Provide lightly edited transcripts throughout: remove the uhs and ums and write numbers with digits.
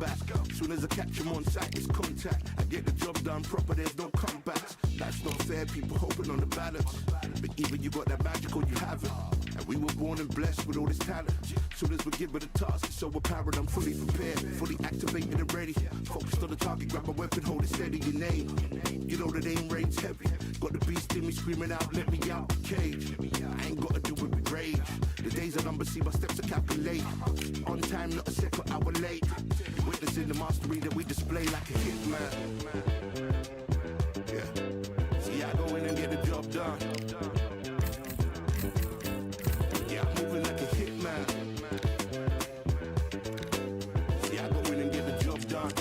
back. Soon as I catch him on sight, it's contact. I get the job done proper, there's no comebacks. Life's not fair, people hoping on the balance. But either you got that magic or you haven't. And we were born and blessed with all this talent. Soon as we're given a task, it's so apparent. I'm fully prepared, fully activated and ready. Focused on the target, grab my weapon, hold it steady, your name. You know that aim rain's heavy. Got the beast in me screaming out, let me out the cage. I ain't gotta do it with rage. The days are numbered, see my steps to calculate. On time, not a second hour late. Witnessing the mastery that we display like a hitman. Yeah. See, I go in and get the job done. Yeah, I'm moving like a hitman. See, I go in and get the job done.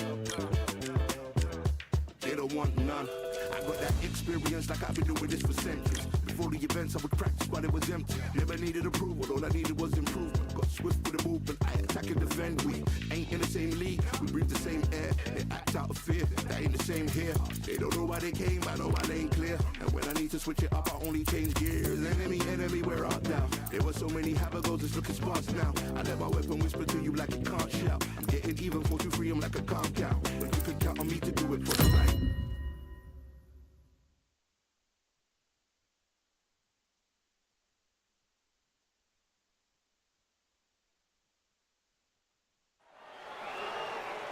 They don't want none. I got that experience like I've been doing this for centuries. Before the events I would practice but it was empty. Never needed approval, all I needed was improvement. Got swift with the movement, I attack and defend. We ain't in the same league, we breathe the same air. They act out of fear, that ain't the same here. They don't know why they came, I know why they ain't clear. And when I need to switch it up, I only change gears. Enemy, where art thou? There were so many habagos, it's looking sparse now. I let my weapon whisper to you like it can't shout. I'm getting even, 4-2-3, I'm like a calm cow. But you can count on me to do it for the right.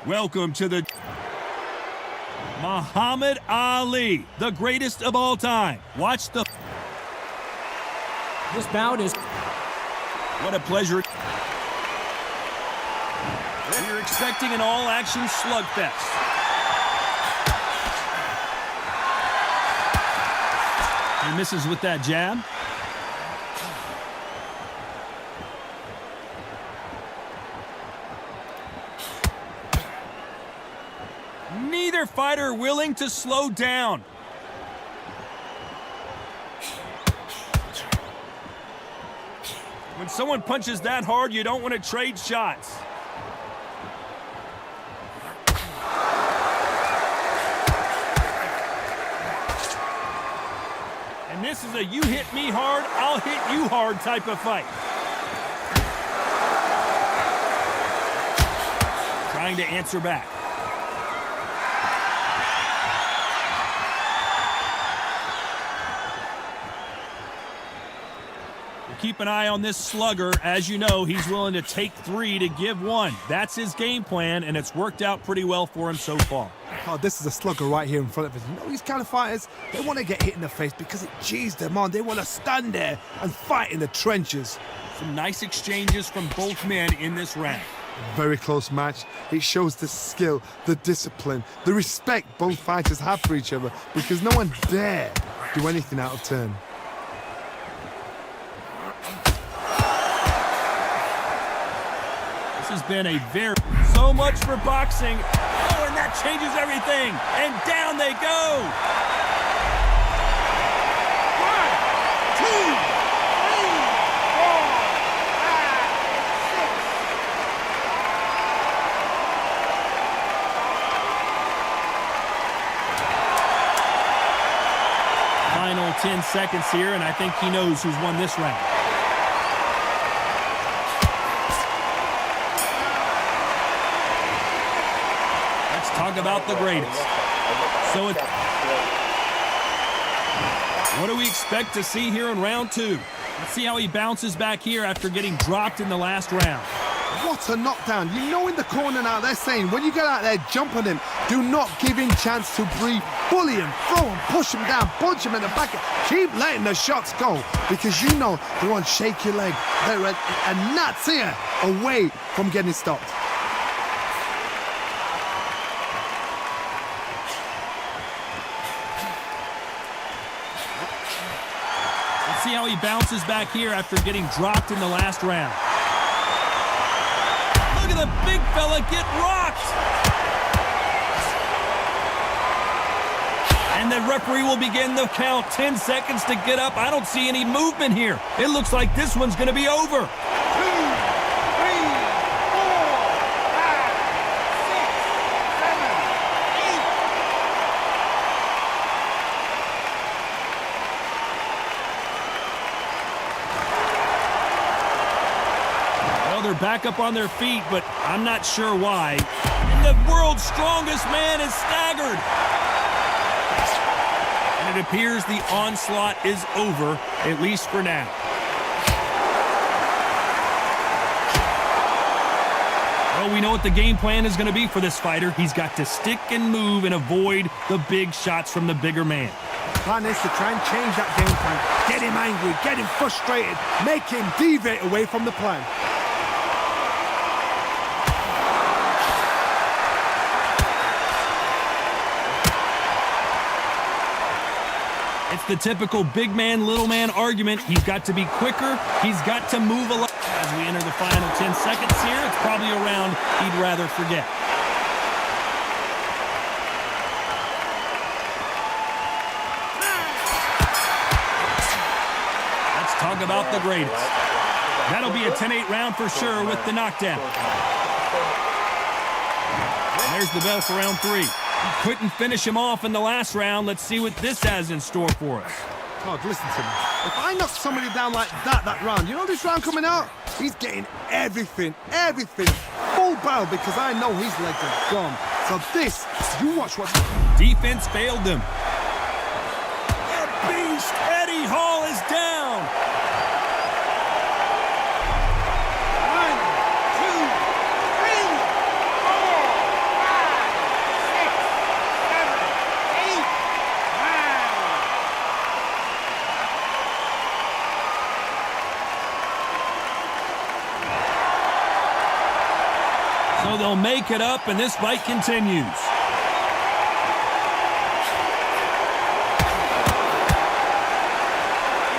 Welcome to the Muhammad Ali, the greatest of all time. Watch the... This bout is... What a pleasure. We're expecting an all-action slugfest. He misses with that jab. Neither fighter willing to slow down. When someone punches that hard, you don't want to trade shots. And this is a you hit me hard, I'll hit you hard type of fight. Trying to answer back. Keep an eye on this slugger. As you know, he's willing to take 3 to give 1. That's his game plan, and it's worked out pretty well for him so far. Oh, this is a slugger right here in front of us. You know, these kind of fighters, they want to get hit in the face because it G's them on. They want to stand there and fight in the trenches. Some nice exchanges from both men in this round. Very close match. It shows the skill, the discipline, the respect both fighters have for each other because no one dare do anything out of turn. This has been a so much for boxing. Oh, and that changes everything. And down they go. 1, 2, 3, 4, 5, 6. Final 10 seconds here, and I think he knows who's won this round. Talk about the greatest. So what do we expect to see here in round 2? Let's see how he bounces back here after getting dropped in the last round. What a knockdown. You know in the corner now they're saying when you get out there, jump on him. Do not give him chance to breathe. Bully him, throw him, push him down, punch him in the back. Keep letting the shots go because you know they want to shake your leg. They're a nuts here away from getting stopped. See how he bounces back here after getting dropped in the last round. Look at the big fella get rocked. And the referee will begin the count. 10 seconds to get up. I don't see any movement here. It looks like this one's going to be over. 2, 3, 4, 5, 6, 7, 8. Well, they're back up on their feet, but I'm not sure why. And the world's strongest man is staggered. And it appears the onslaught is over, at least for now. Well, we know what the game plan is going to be for this fighter. He's got to stick and move and avoid the big shots from the bigger man. The plan is to try and change that game plan. Get him angry, get him frustrated, make him deviate away from the plan. It's the typical big man, little man argument. He's got to be quicker. He's got to move a lot. As we enter the final 10 seconds here, it's probably a round he'd rather forget. Let's talk about the greatest. That'll be a 10-8 round for sure with the knockdown. And there's the bell for round 3. Couldn't finish him off in the last round. Let's see what this has in store for us. Todd, listen to me. If I knock somebody down like that round, you know this round coming out? He's getting everything, full barrel, because I know his legs are gone. So this, you watch what... Defense failed them. The beast, Eddie Hall, is down. 1, 2, 3, 4, 5, 6, 7, 8, 9. So they'll make it up, and this fight continues.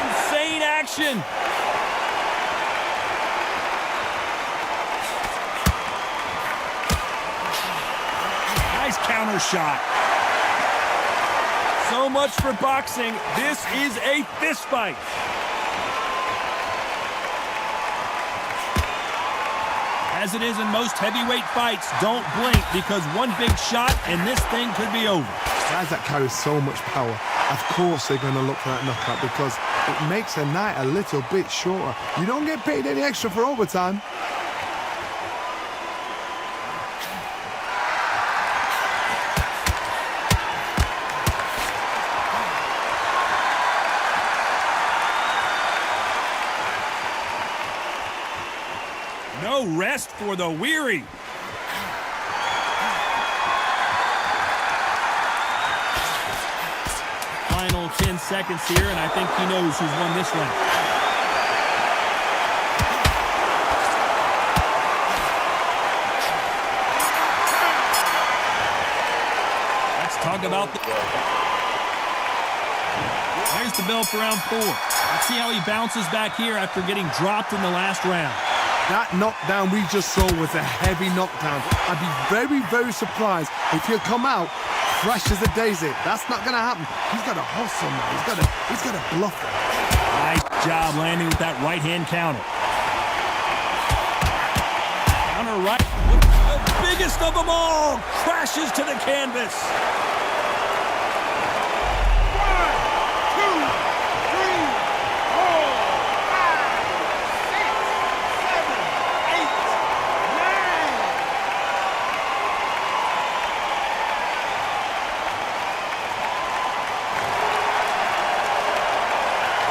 Insane action. Nice counter shot. So much for boxing. This is a fist fight. As it is in most heavyweight fights, don't blink, because one big shot and this thing could be over. Guys that carry so much power, of course they're going to look for that knockout, because it makes a night a little bit shorter. You don't get paid any extra for overtime. No rest for the weary. Final 10 seconds here, and I think he knows who's won this round. Let's talk about the... There's the bell for round 4. Let's see how he bounces back here after getting dropped in the last round. That knockdown we just saw was a heavy knockdown. I'd be very, very surprised if he'll come out fresh as a daisy. That's not going to happen. He's got to hustle now. He's got to bluff it. Nice job landing with that right-hand counter. Counter right. The biggest of them all crashes to the canvas. 1, 2, 3, 4, 5, 6, 7, 8, 9.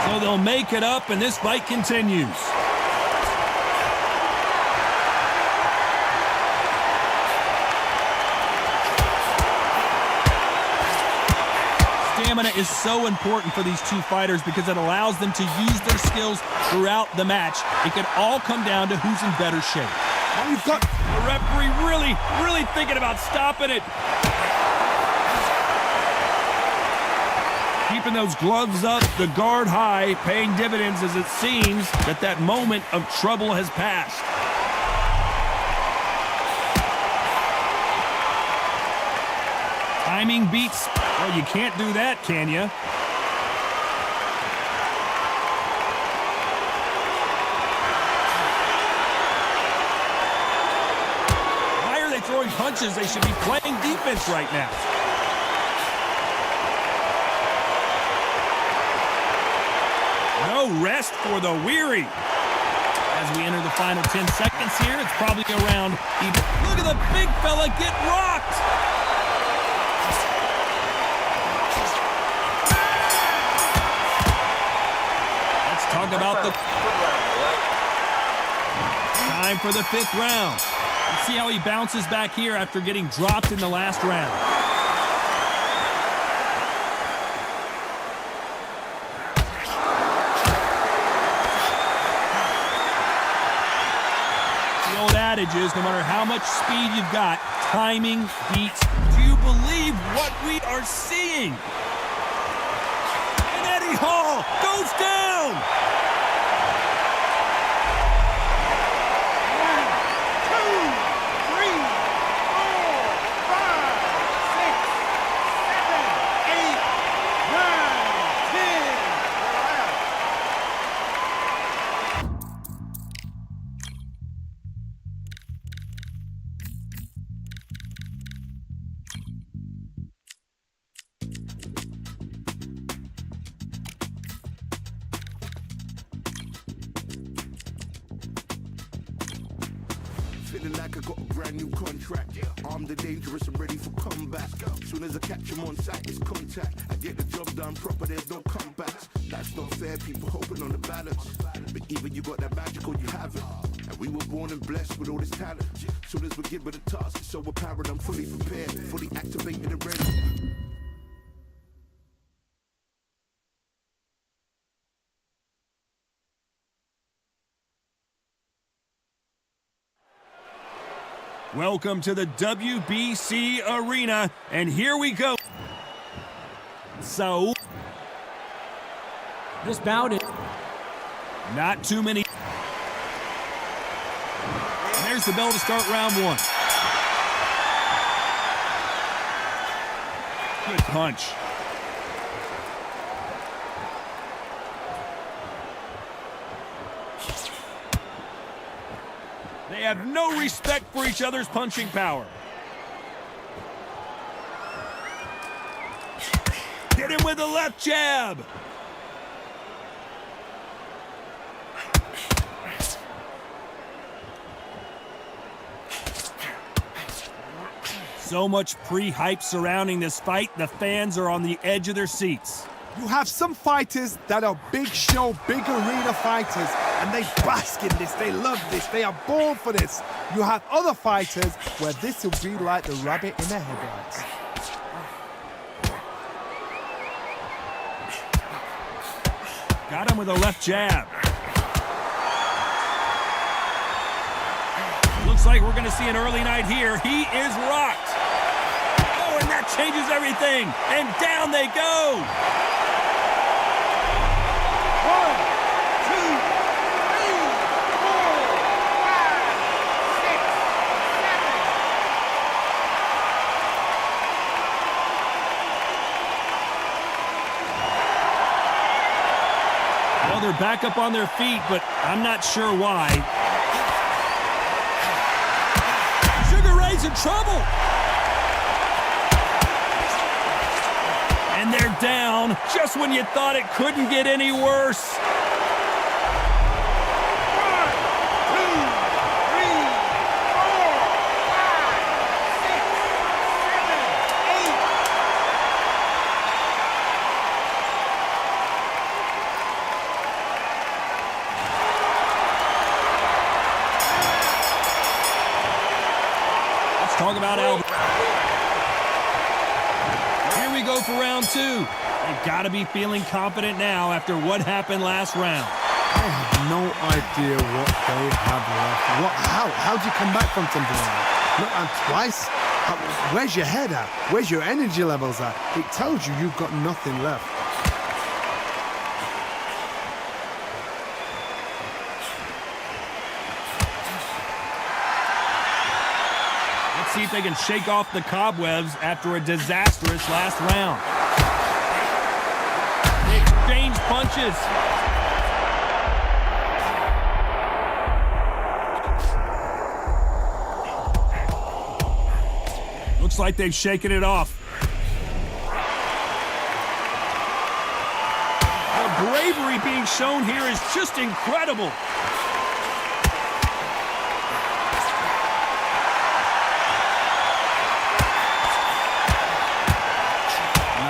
So they'll make it up, and this fight continues. Stamina is so important for these two fighters because it allows them to use their skills throughout the match. It can all come down to who's in better shape. Well, you've got The referee really thinking about stopping it. Keeping those gloves up, the guard high, paying dividends as it seems that moment of trouble has passed. Timing beats. Well, you can't do that, can you? Why are they throwing punches? They should be playing defense right now. No rest for the weary. As we enter the final 10 seconds here, it's probably around even. Look at the big fella get rocked! Let's talk about the time for the 5th round. Let's see how he bounces back here after getting dropped in the last round. The old adage is, no matter how much speed you've got, timing beats. Do you believe what we are seeing? And Eddie Hall goes down! 5. Feeling like I got a brand new contract. Armed and dangerous and ready for combat. Soon as I catch him on sight, it's contact. I get the job done proper, there's no comebacks. That's not fair, people hoping on the balance. But even you got that magical, you have it. And we were born and blessed with all this talent. Soon as we get with the task, it's so apparent I'm fully prepared, fully activated and ready. Welcome to the WBC Arena, and here we go. So, this bout is not too many. And there's the bell to start round 1. Good punch. They have no respect for each other's punching power. Hit him with a left jab. So much pre-hype surrounding this fight, the fans are on the edge of their seats. You have some fighters that are big show, big arena fighters, and they bask in this, they love this, they are born for this. You have other fighters where this will be like the rabbit in the headlights. Got him with a left jab. Looks like we're gonna see an early night here. He is rocked. Oh, and that changes everything. And down they go. 1, 2, 3, 4, 5, 6, 7, 8. Well, they're back up on their feet, but I'm not sure why. Sugar Ray's in trouble. And they're down just when you thought it couldn't get any worse. 1, 2, 3, 4, 5, 6, 7, 8. Let's talk about Alvin. Here we go for round 2. They've got to be feeling confident now after what happened last round. I have no idea what they have left. How'd you come back from something like that? Not and twice? Where's your head at? Where's your energy levels at? It tells you you've got nothing left. Let's see if they can shake off the cobwebs after a disastrous last round. They exchange punches. Looks like they've shaken it off. The bravery being shown here is just incredible.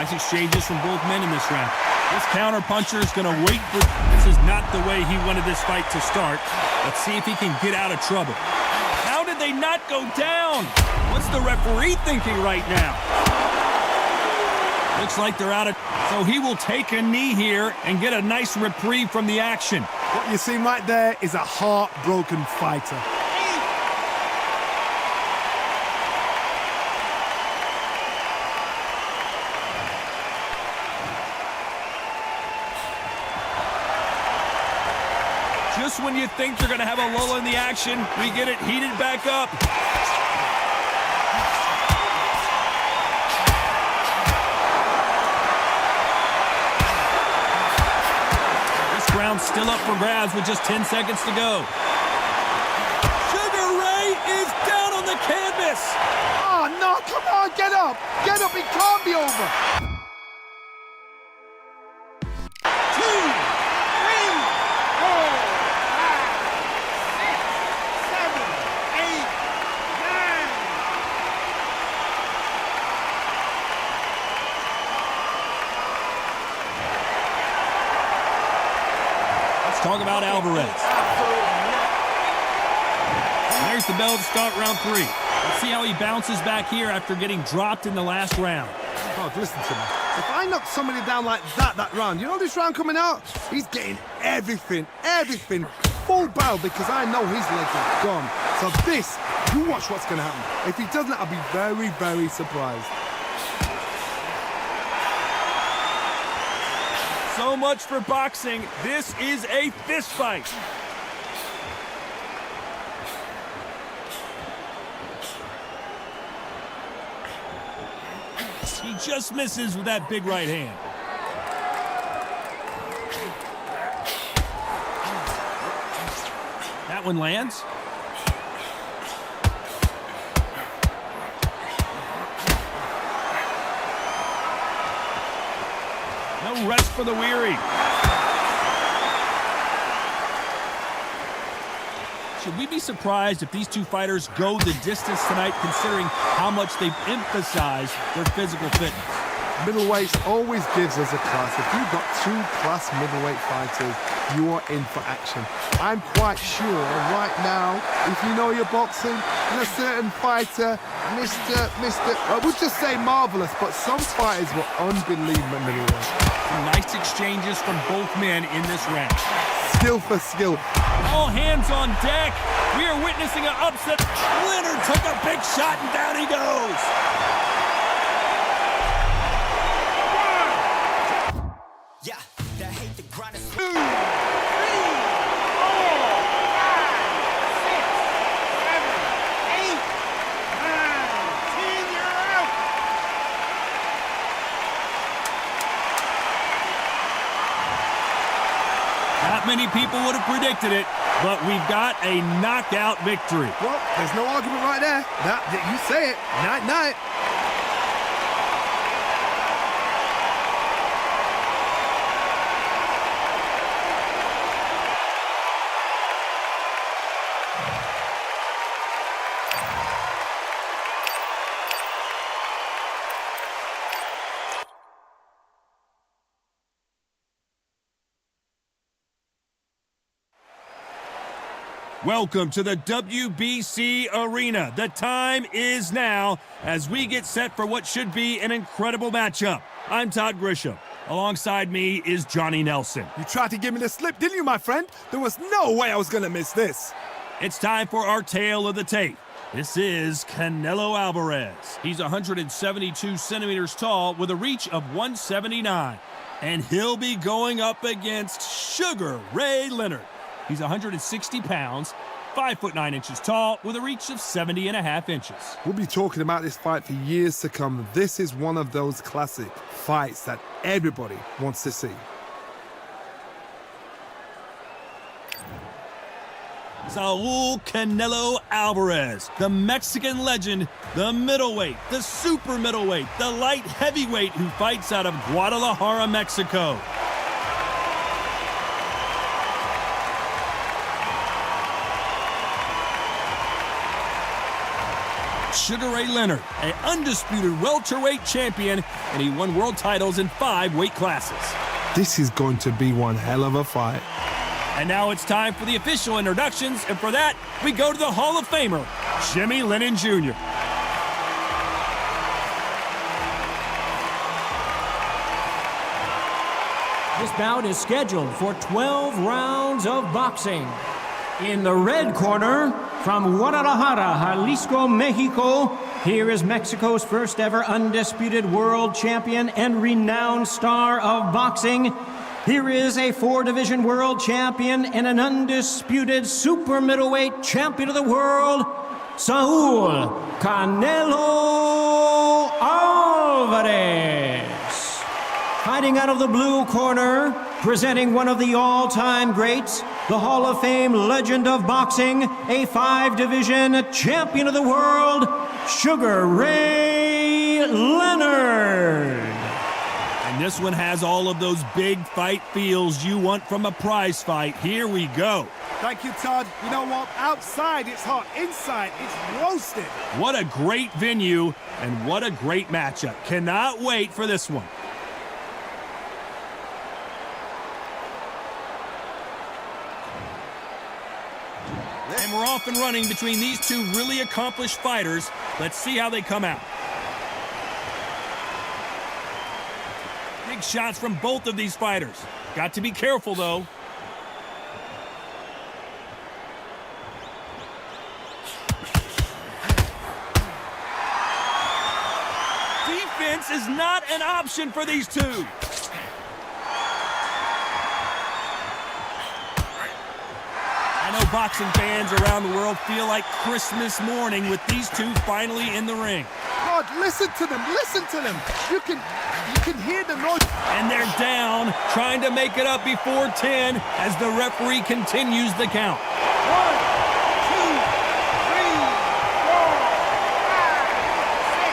Nice exchanges from both men in this round. This counter-puncher is going to wait for... This is not the way he wanted this fight to start. Let's see if he can get out of trouble. How did they not go down? What's the referee thinking right now? Looks like they're out of... So he will take a knee here and get a nice reprieve from the action. What you're seeing right there is a heartbroken fighter. Just when you think you're going to have a lull in the action, we get it heated back up. This round's still up for grabs with just 10 seconds to go. Sugar Ray is down on the canvas. Oh, no, come on, get up. Get up, it can't be over. Talk about Alvarez. There's the bell to start round 3. Let's see how he bounces back here after getting dropped in the last round. Oh, listen to me. If I knock somebody down like that round, you know this round coming out? He's getting everything, full barrel because I know his legs are gone. So this, you watch what's going to happen. If he doesn't, I'll be very, very surprised. So much for boxing. This is a fist fight. He just misses with that big right hand. That one lands. No rest for the weary. Should we be surprised if these two fighters go the distance tonight, considering how much they've emphasized their physical fitness? Middleweights always gives us a class. If you've got 2 class middleweight fighters, you are in for action. I'm quite sure right now, if you know your boxing, and a certain fighter, we'll just say marvelous, but some fighters were unbelievable middleweight. Nice exchanges from both men in this round. Skill for skill. All hands on deck. We are witnessing an upset. Leonard took a big shot and down he goes. Yeah, that hate the grind is 2, 3, 4, 5, 6, 7, 8, 9, 10, you're out. Not many people would have predicted it, but we've got a knockout victory. Well, there's no argument right there. You say it. Night. Welcome to the WBC Arena. The time is now as we get set for what should be an incredible matchup. I'm Todd Grisham. Alongside me is Johnny Nelson. You tried to give me the slip, didn't you, my friend? There was no way I was going to miss this. It's time for our tale of the tape. This is Canelo Alvarez. He's 172 centimeters tall with a reach of 179. And he'll be going up against Sugar Ray Leonard. He's 160 pounds, 5'9" tall, with a reach of 70.5 inches. We'll be talking about this fight for years to come. This is one of those classic fights that everybody wants to see. Saul Canelo Alvarez, the Mexican legend, the middleweight, the super middleweight, the light heavyweight who fights out of Guadalajara, Mexico. Sugar Ray Leonard, an undisputed welterweight champion, and he won world titles in 5 weight classes. This is going to be one hell of a fight. And now it's time for the official introductions, and for that, we go to the Hall of Famer, Jimmy Lennon Jr. This bout is scheduled for 12 rounds of boxing. In the red corner, from Guadalajara, Jalisco, Mexico, here is Mexico's first ever undisputed world champion and renowned star of boxing. Here is a 4-division world champion and an undisputed super middleweight champion of the world, Saul Canelo Alvarez. Fighting out of the blue corner, presenting one of the all-time greats, the Hall of Fame legend of boxing, a 5-division champion of the world, Sugar Ray Leonard. And this one has all of those big fight feels you want from a prize fight. Here we go. Thank you, Todd. You know what? Outside, it's hot. Inside, it's roasted. What a great venue, and what a great matchup. Cannot wait for this one. And we're off and running between these two really accomplished fighters. Let's see how they come out. Big shots from both of these fighters. Got to be careful, though. Defense is not an option for these two. I know boxing fans around the world feel like Christmas morning with these two finally in the ring. God, listen to them, listen to them. You can hear the noise. And they're down, trying to make it up before 10 as the referee continues the count. 1, 2, 3, 4, 5, 6, 7.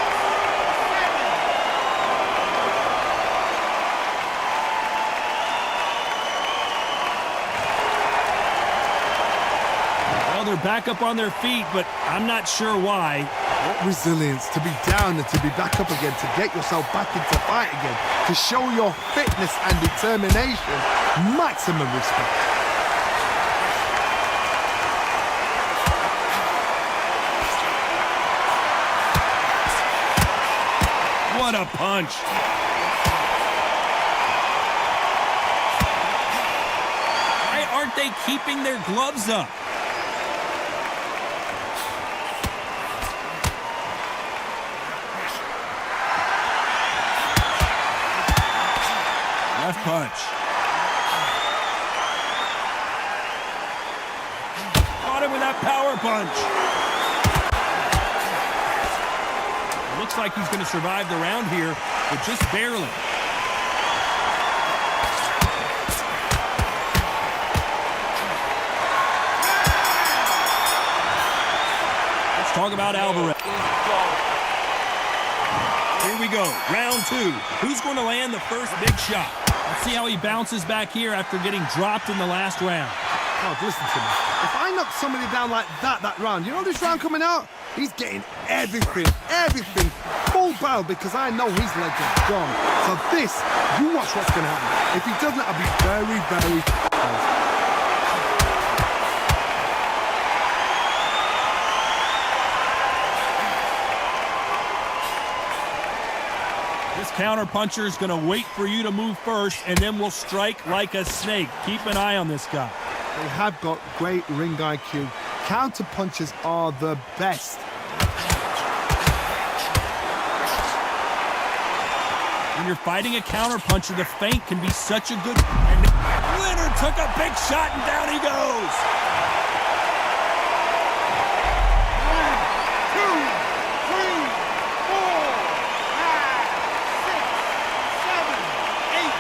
Well, they're back up on their feet, but I'm not sure why. What resilience to be down and to be back up again, to get yourself back into fight again, to show your fitness and determination. Maximum respect. What a punch. Why aren't they keeping their gloves up? Left punch. Caught him with that power punch. Looks like he's going to survive the round here, but just barely. Let's talk about Alvarez. Here we go, round 2. Who's going to land the first big shot? Let's see how he bounces back here after getting dropped in the last round. God, listen to me. If I knock somebody down like that round, you know this round coming out? He's getting everything, full barrel, because I know his legs are gone. So this, you watch what's going to happen. If he doesn't, I'll be very, very surprised. This counter-puncher is going to wait for you to move first, and then will strike like a snake. Keep an eye on this guy. They have got great ring IQ. Counter punches are the best. When you're fighting a counter-puncher, the feint can be such a good... And Leonard took a big shot, and down he goes. 1, 2, 3, 4, 5, 6, 7, 8.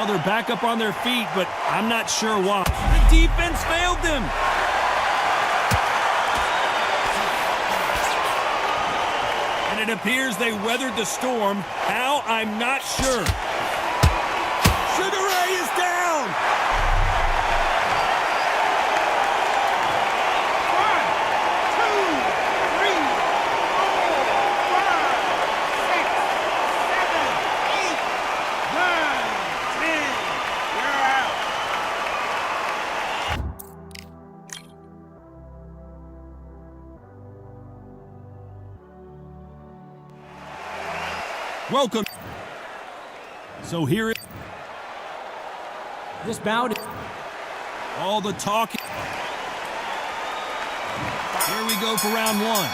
They're back up on their feet, but I'm not sure why. The defense failed them. And it appears they weathered the storm. How? I'm not sure. Sugar welcome. So here is This bout. all the talking. Here we go for round one.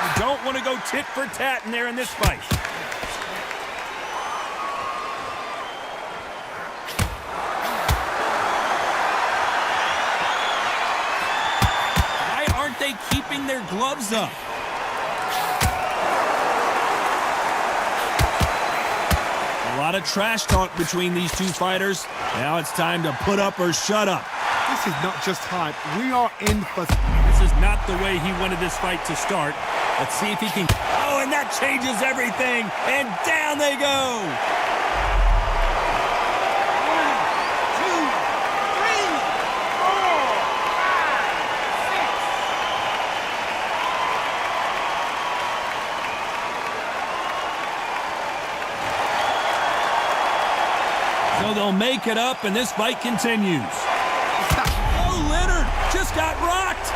You don't want to go tit for tat in there in this fight. Why aren't they keeping their gloves up? A lot of trash talk between these two fighters. Now it's time to put up or shut up. This is not just hype. We are in for... This is not the way he wanted this fight to start. Let's see if he can... Oh, and that changes everything. And down they go. 1, 2, 3, 4, 5, 6. So they'll make it up, and this fight continues. Oh, Leonard just got rocked.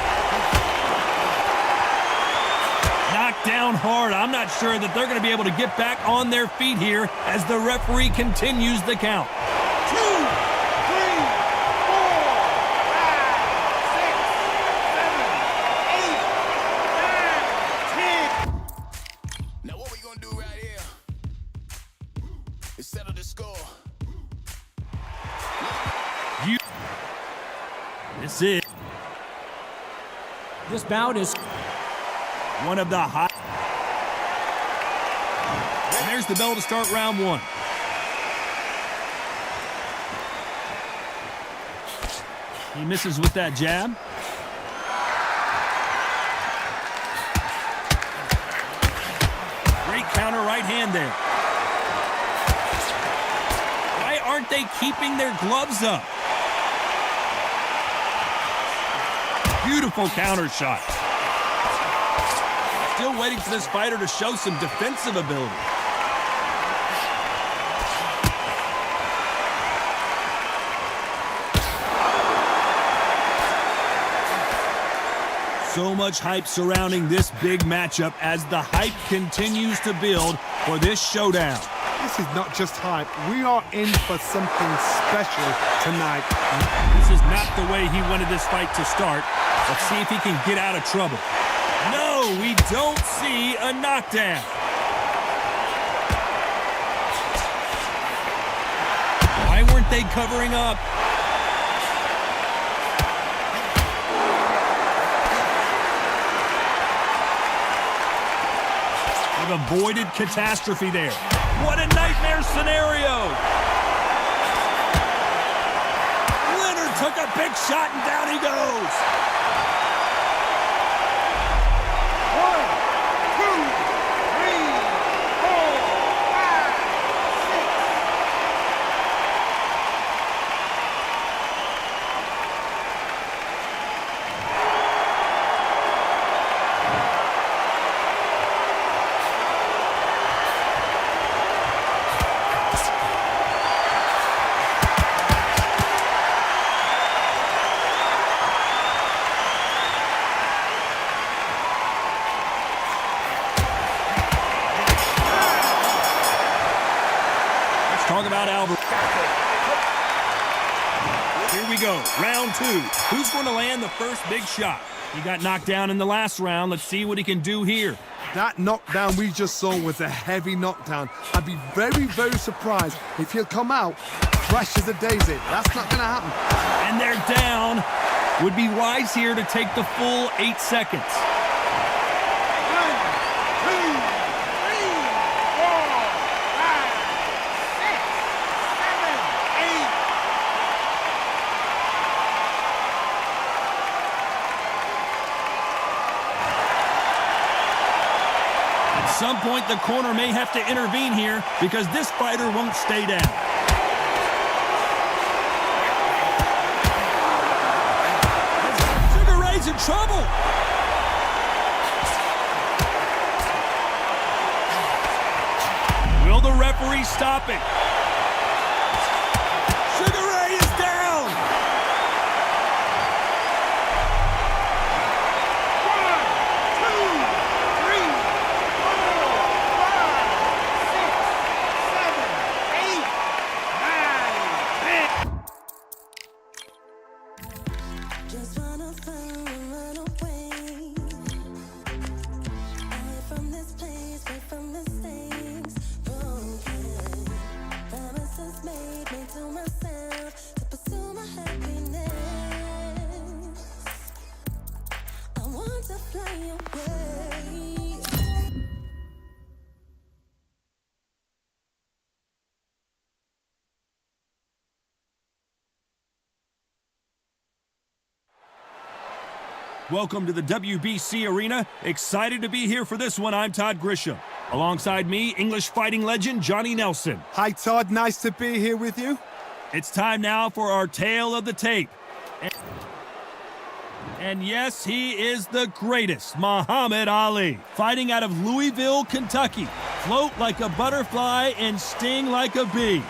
Knocked down hard. I'm not sure that they're going to be able to get back on their feet here as the referee continues the count. 2, 3, 4, 5, 6, 7, 8, 9, 10. Now what we gonna do right here is settle the score. This is This bout is one of the hot. And there's the bell to start round one. He misses with that jab. Great counter right hand there. Why aren't they keeping their gloves up? Beautiful counter shot. Still waiting for this fighter to show some defensive ability. So much hype surrounding this big matchup as the hype continues to build for this showdown. This is not just hype. We are in for something special tonight. This is not the way he wanted this fight to start. Let's see if he can get out of trouble. No, we don't see a knockdown. Why weren't they covering up? They've avoided catastrophe there. What a nightmare scenario! Leonard took a big shot and down he goes. 1, 2. Talk about Alvarez. Here we go, round 2. Who's going to land the first big shot? He got knocked down in the last round. Let's see what he can do here. That knockdown we just saw was a heavy knockdown. I'd be very, very surprised if he'll come out fresh as a daisy. That's not going to happen. And they're down. Would be wise here to take the full 8 seconds. 1, 2, 3, 4, 5, 6, 7, 8. At some point, the corner may have to intervene here because this fighter won't stay down. Sugar Ray's in trouble. Will the referee stop it? Sugar Ray is down. 1, 2, Welcome to the WBC Arena. Excited to be here for this one. I'm Todd Grisham. Alongside me, English fighting legend Johnny Nelson. Hi, Todd. Nice to be here with you. It's time now for our tale of the tape. And yes, he is the greatest, Muhammad Ali. Fighting out of Louisville, Kentucky. Float like a butterfly and sting like a bee.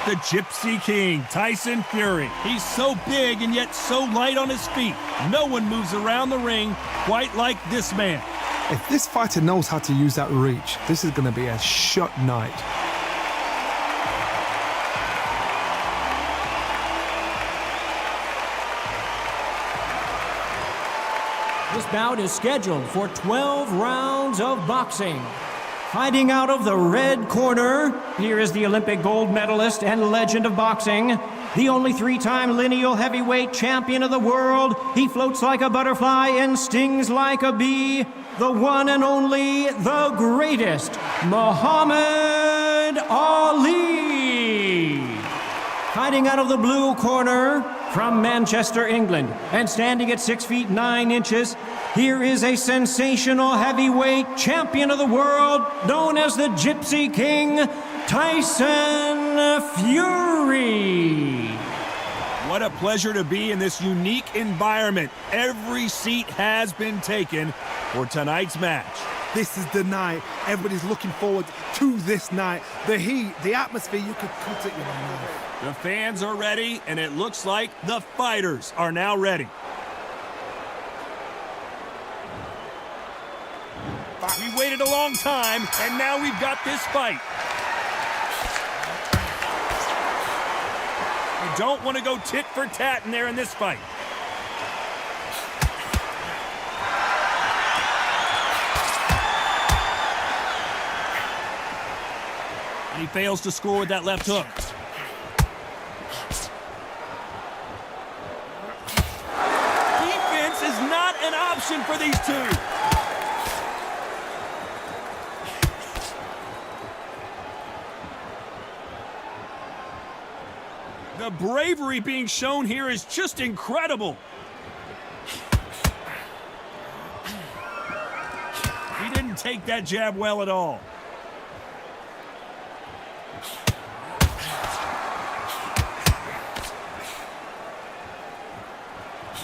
The Gypsy King, Tyson Fury. He's so big and yet so light on his feet. No one moves around the ring quite like this man. If this fighter knows how to use that reach, this is going to be a shot night. This bout is scheduled for 12 rounds of boxing. Fighting out of the red corner, here is the Olympic gold medalist and legend of boxing, the only three-time lineal heavyweight champion of the world. He floats like a butterfly and stings like a bee. The one and only, the greatest, Muhammad Ali. Fighting out of the blue corner, from Manchester, England, and standing at 6 feet 9 inches, here is a sensational heavyweight champion of the world, known as the Gypsy King, Tyson Fury. What a pleasure to be in this unique environment. Every seat has been taken for tonight's match. This is the night. Everybody's looking forward to this night. The heat, the atmosphere, you could cut it with a knife. The fans are ready, and it looks like the fighters are now ready. We waited a long time, and now we've got this fight. You don't want to go tit for tat in there in this fight. And he fails to score with that left hook. Defense is not an option for these two. The bravery being shown here is just incredible. He didn't take that jab well at all.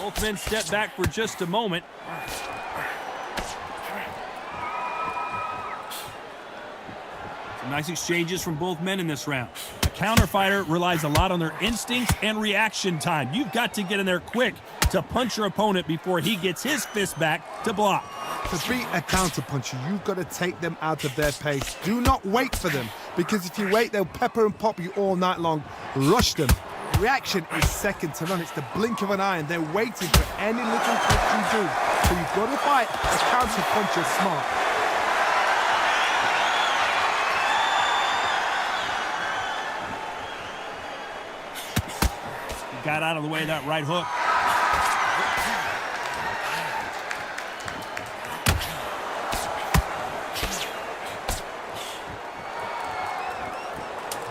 Both men step back for just a moment. Some nice exchanges from both men in this round. A counter fighter relies a lot on their instincts and reaction time. You've got to get in there quick to punch your opponent before he gets his fist back to block. To beat a counter puncher, you've got to take them out of their pace. Do not wait for them, because if you wait, they'll pepper and pop you all night long. Rush them. Reaction is second to none. It's the blink of an eye, and they're waiting for any little trick you do. So you've got to fight a counter puncher smart. He got out of the way of that right hook.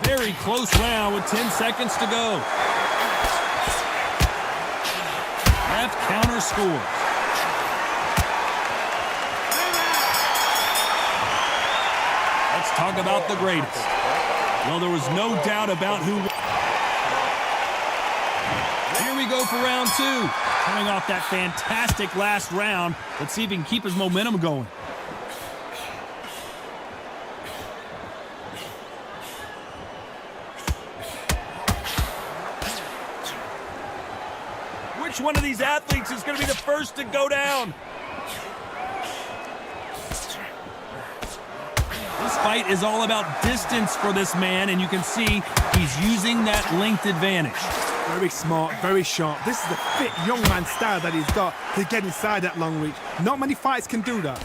Very close round with 10 seconds to go. Left counter scores. Let's talk about the greatest. Well, there was no doubt about who. Here we go for round two. Coming off that fantastic last round. Let's see if he can keep his momentum going. Which one of these athletes is going to be the first to go down? This fight is all about distance for this man, and you can see he's using that length advantage. Very smart, very sharp. This is the fit young man style that he's got to get inside that long reach. Not many fights can do that.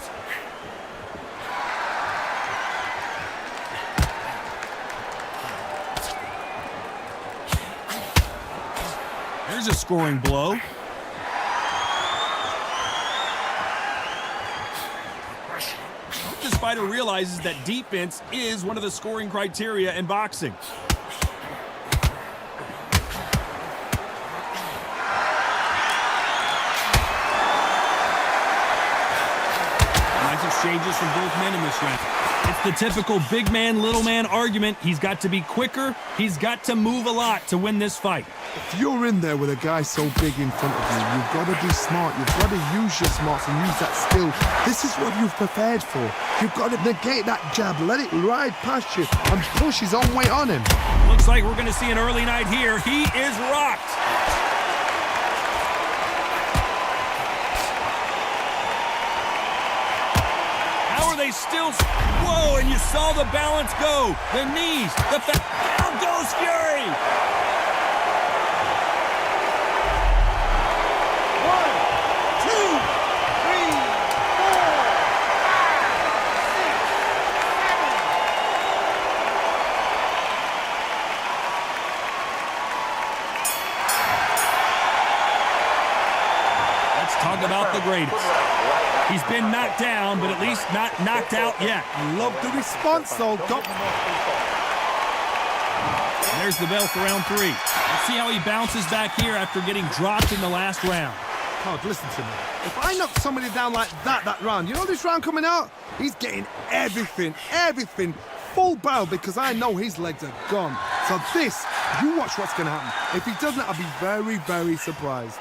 There's a scoring blow. This fighter realizes that defense is one of the scoring criteria in boxing. Nice exchanges from both men in this round. It's the typical big man, little man argument. He's got to be quicker. He's got to move a lot to win this fight. If you're in there with a guy so big in front of you, you've got to be smart. You've got to use your smarts and use that skill. This is what you've prepared for. You've got to negate that jab, let it ride past you, and push his own weight on him. Looks like we're going to see an early night here. He is rocked. How are they still? Whoa, and you saw the balance go. The knees, down goes Fury. Talk about the greatest. He's been knocked down, but at least not knocked out yet. I love the response, though. There's the bell for round 3. Let's see how he bounces back here after getting dropped in the last round. Todd, listen to me. If I knock somebody down like that round, you know this round coming out? He's getting everything, full barrel, because I know his legs are gone. So this, you watch what's going to happen. If he doesn't, I'll be very, very surprised.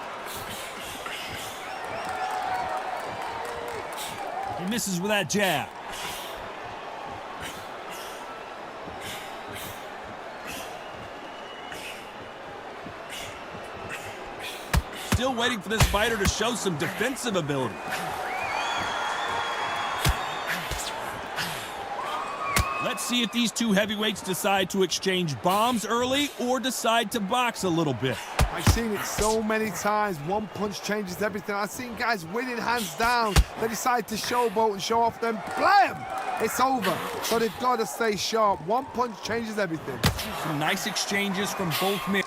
He misses with that jab. Still waiting for this fighter to show some defensive ability. Let's see if these two heavyweights decide to exchange bombs early or decide to box a little bit. I've seen it so many times. One punch changes everything. I've seen guys winning hands down. They decide to showboat and show off, then blam! It's over. So they've got to stay sharp. One punch changes everything. Some nice exchanges from both men.